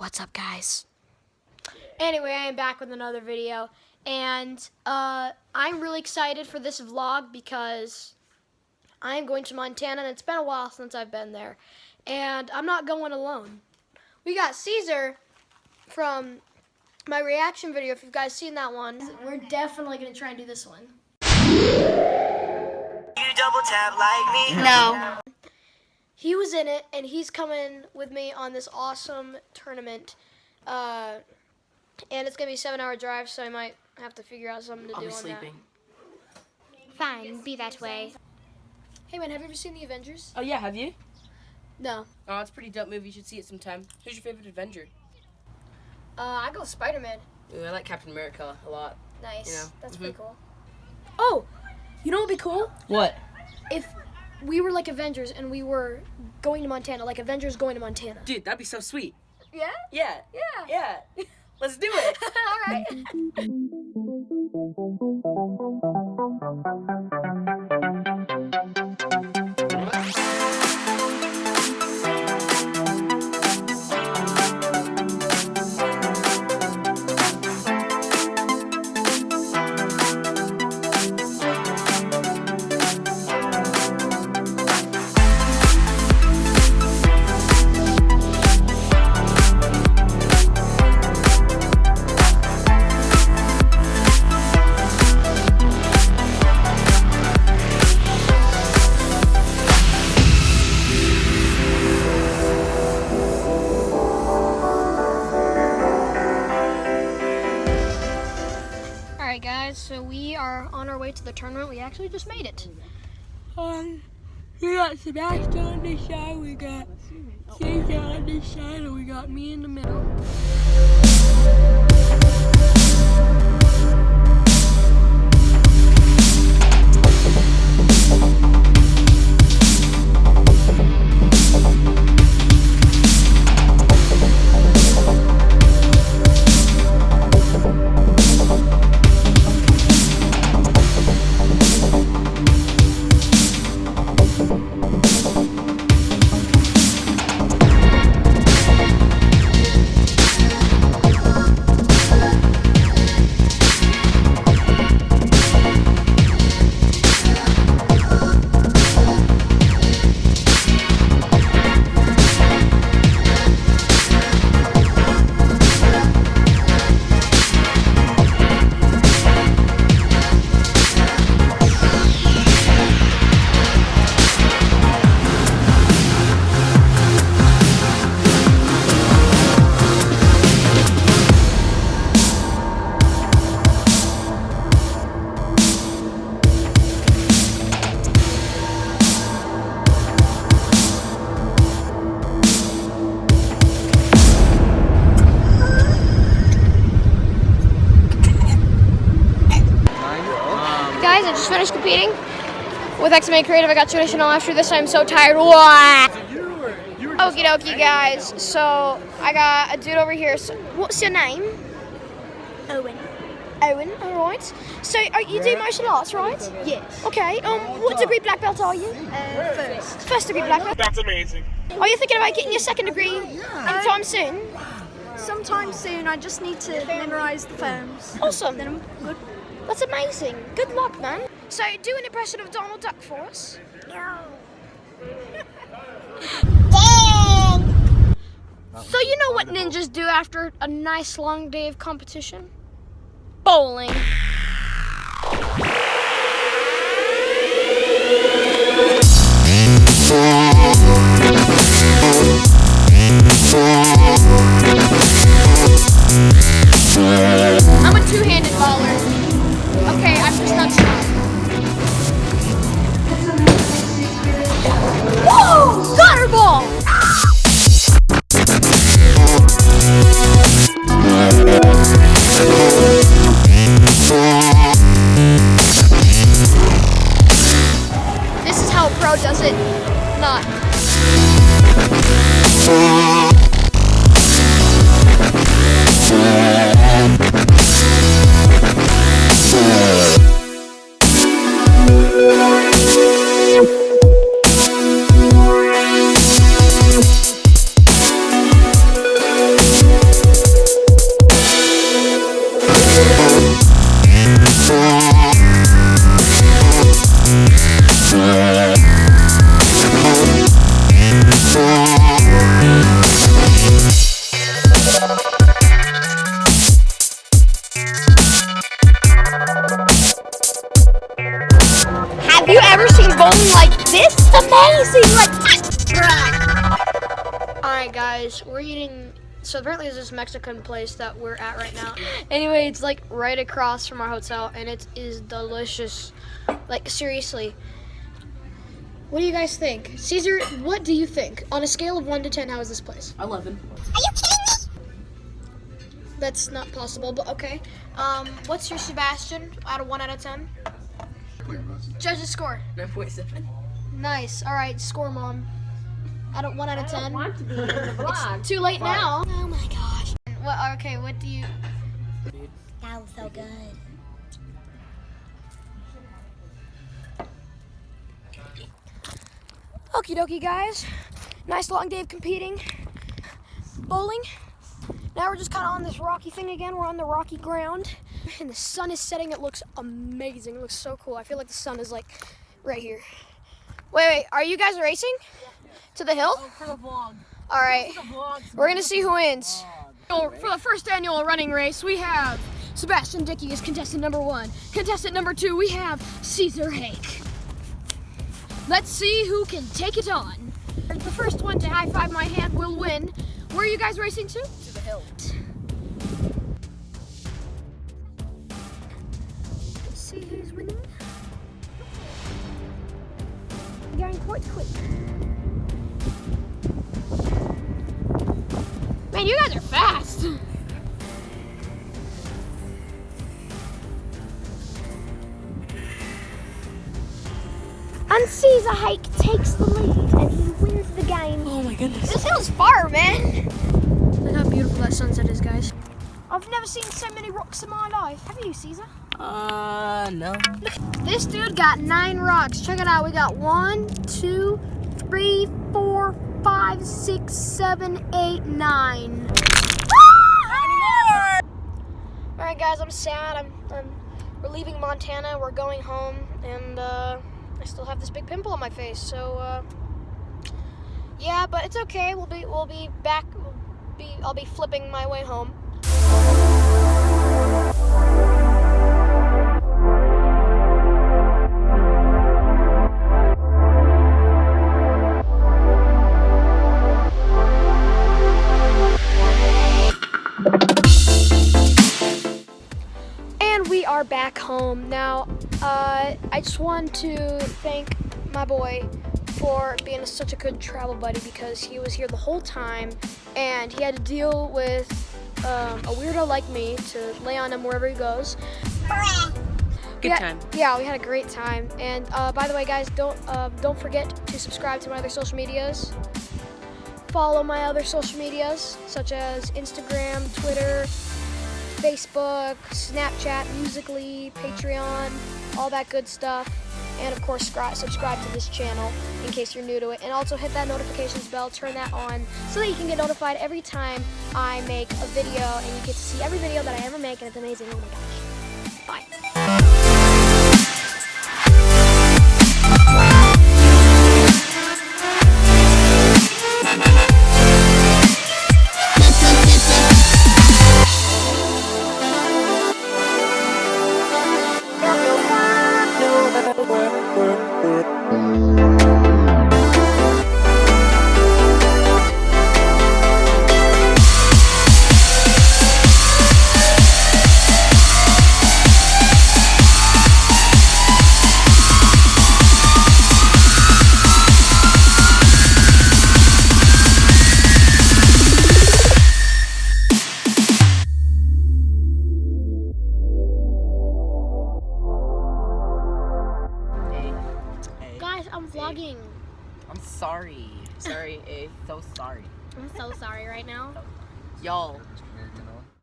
What's up, guys? Anyway, I am back with another video, and I'm really excited for this vlog because I'm going to Montana, and it's been a while since I've been there, and I'm not going alone. We got Ceasar from my reaction video, if you guys seen that one. We're definitely going to try and do this one. You double tap like me? No. He was in it, and he's coming with me on this awesome tournament. And it's going to be a 7-hour drive, so I might have to figure out something to do on sleeping. that. Fine, be that way. Hey, man, have you ever seen the Avengers? Oh, yeah, have you? No. Oh, it's a pretty dope movie. You should see it sometime. Who's your favorite Avenger? I go Spiderman. Ooh, I like Captain America a lot. Nice. You know? That's pretty cool. Oh, you know what would be cool? What? If we were like Avengers and we were going to Montana, like Avengers going to Montana. Dude, that'd be so sweet. Yeah? Yeah. Yeah. Yeah. Let's do it. All right. Alright guys, so we are on our way to the tournament. We actually just made it. We got Sebastian on this side, we got Ceasar on this side, and we got me in the middle. Guys, I just finished competing with XMA Creative. I got traditional after this. I'm so tired. Okie dokie, guys. So I got a dude over here. So, what's your name? Owen. Owen. All right. So you do martial arts, right? Yes. Okay. What degree black belt are you? First. First degree black belt. That's amazing. Are you thinking about getting your second degree anytime soon? Sometime soon. I just need to memorize the films. Awesome. Then I'm good. That's amazing. Good luck, man. So do an impression of Donald Duck for us. So you know what ninjas do after a nice long day of competition? Bowling. I'm a two-handed bowler. Okay, I'm just not strong. Whoa! Gutter ball! right, guys, we're eating. So apparently there's this Mexican place that we're at right now. Anyway, it's like right across from our hotel, and it is delicious. Like, seriously. What do you guys think? Caesar, what do you think? On a scale of 1 to 10, how is this place? 11. That's not possible, but okay. What's your Sebastian out of 1 out of 10? Judge's score. 9.7. Nice. All right, score, Mom. Out of 1 out of 10. I don't want to be in the vlog. It's too late now. Oh my gosh. What? Okay, what do you? That was so good. Okie dokie, guys. Nice long day of competing. Bowling. Now we're just kind of on this rocky thing again. We're on the rocky ground. And the sun is setting. It looks amazing. It looks so cool. I feel like the sun is like right here. Wait. Are you guys racing? To the hill? For the vlog. All right. We're going to see who wins. For the first annual running race, we have Sebastian Dickey as contestant number 1. Contestant number 2, we have Ceasar Hake. Let's see who can take it on. The first one to high-five my hand will win. Where are you guys racing to? To the hill. Let's see who's winning. Going quite quick. Man, you guys are fast. And Ceasar Hake takes the lead and he wins the game. Oh my goodness. This hill's far, man. Look how beautiful that sunset is, guys. I've never seen so many rocks in my life. Have you, Caesar? No. This dude got 9 rocks. Check it out. We got 1, 2, 3, 4, 5, 6, 7, 8, 9. All right, guys. I'm sad. We're leaving Montana. We're going home, and I still have this big pimple on my face. So yeah, but it's okay. We'll be back. I'll be flipping my way home. And we are back home now. I just want to thank my boy for being such a good travel buddy, because he was here the whole time and he had to deal with a weirdo like me to lay on him wherever he goes. Good time. Yeah, we had a great time. And by the way, guys, don't forget to subscribe to my other social medias. Follow my other social medias, such as Instagram, Twitter, Facebook, Snapchat, Musical.ly, Patreon, all that good stuff. And of course, subscribe to this channel in case you're new to it. And also hit that notifications bell, turn that on, so that you can get notified every time I make a video, and you get to see every video that I ever make, and it's amazing. Oh my gosh. Bye. Vlogging. I'm sorry. Sorry, so sorry. I'm so sorry right now. Y'all,